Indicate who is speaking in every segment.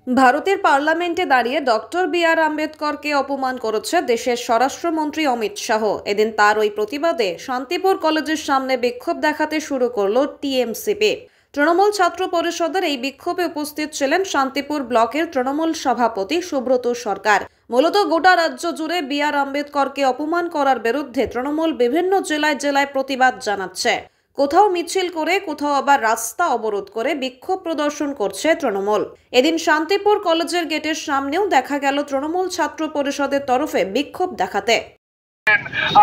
Speaker 1: ভারতের পার্লামেন্টে দাঁড়িয়ে ডক্টর বি.আর. আম্বেদকরকে অপমান করেছে দেশের স্বরাষ্ট্রমন্ত্রী অমিত শাহ। এদিন তার ওই প্রতিবাদে শান্তিপুর কলেজের সামনে বিক্ষোভ দেখাতে শুরু করল টিএমসিপি। তৃণমূল ছাত্র পরিষদের এই বিক্ষোভে উপস্থিত ছিলেন শান্তিপুর ব্লকের তৃণমূল সভাপতি সুব্রত সরকার। মূলত গোটা রাজ্য জুড়ে বি.আর. আম্বেদকরকে অপমান করার বিরুদ্ধে তৃণমূল বিভিন্ন জেলায় জেলায় প্রতিবাদ জানাচ্ছে। কোথাও মিছিল করে, কোথাও আবার রাস্তা অবরোধ করে বিক্ষোভ প্রদর্শন করছে তৃণমূল। এদিন শান্তিপুর কলেজের গেটের সামনেও দেখা গেল তৃণমূল ছাত্র পরিষদের তরফে বিক্ষোভ দেখাতে।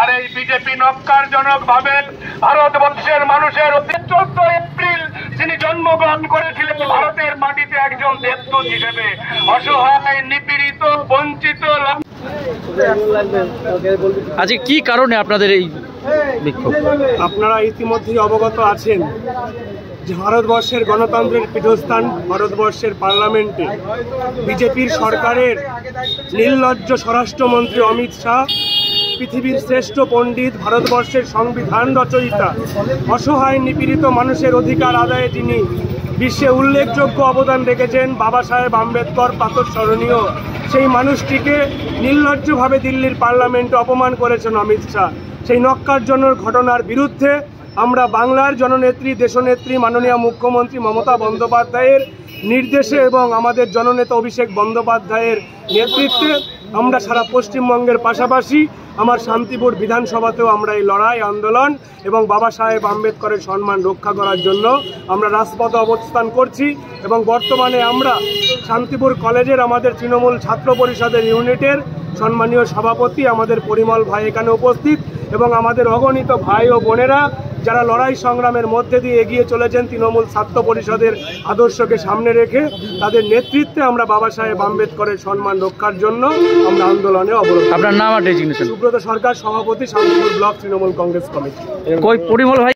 Speaker 2: আর এই বিজেপি নক্কারজনক ভাবে ভারতবর্ষের মানুষের 14 এপ্রিল যিনি জন্মগ্রহণ করেছিলেন ভারতের মাটিতে একজন দেবদূত হিসেবে, অসহায়, নিপীড়িত, বঞ্চিত।
Speaker 3: আজকে কি কারণে আপনাদের এই বিক্ষোভ?
Speaker 4: আপনারা ইতিমধ্যেই অবগত আছেন যে ভারতবর্ষের গণতন্ত্রের পীঠস্থান ভারতবর্ষের পার্লামেন্টে বিজেপির সরকারের নির্লজ্জ স্বরাষ্ট্রমন্ত্রী অমিত শাহ, পৃথিবীর শ্রেষ্ঠ পণ্ডিত, ভারতবর্ষের সংবিধান রচয়িতা, অসহায় নিপীড়িত মানুষের অধিকার আদায়ে যিনি বিশ্বে উল্লেখযোগ্য অবদান রেখেছেন, বাবা সাহেব আম্বেদকর প্রাতঃস্মরণীয়, সেই মানুষটিকে নির্লজ্জভাবে দিল্লির পার্লামেন্টে অপমান করেছেন অমিত শাহ। সেই নক্কারজনক ঘটনার বিরুদ্ধে আমরা বাংলার জননেত্রী, দেশনেত্রী মাননীয় মুখ্যমন্ত্রী মমতা বন্দ্যোপাধ্যায়ের নির্দেশে এবং আমাদের জননেতা অভিষেক বন্দ্যোপাধ্যায়ের নেতৃত্বে আমরা সারা পশ্চিমবঙ্গের পাশাপাশি আমার শান্তিপুর বিধানসভাতেও আমরা এই লড়াই, আন্দোলন এবং বাবা সাহেব আম্বেদকরের সম্মান রক্ষা করার জন্য আমরা রাজপথে অবস্থান করছি। এবং বর্তমানে আমরা শান্তিপুর কলেজের আমাদের তৃণমূল ছাত্র পরিষদের ইউনিটের সম্মানীয় সভাপতি আমাদের পরিমল ভাই এখানে উপস্থিত এবং আমাদের অগণিত ভাই ও বোনেরা যারা লড়াই সংগ্রামের মধ্যে দিয়ে এগিয়ে চলেছেন তৃণমূল ছাত্র পরিষদের আদর্শকে সামনে রেখে, তাদের নেতৃত্বে আমরা বাবা সাহেব আম্বেদকরের সম্মান রক্ষার জন্য আমরা আন্দোলনে অবরোধ।
Speaker 3: আপনার নাম আর ডেজিগনেশন?
Speaker 4: সুব্রত সরকার, সভাপতি, শান্তিপুর ব্লক তৃণমূল কংগ্রেস কমিটি।
Speaker 3: পরিমল ভাই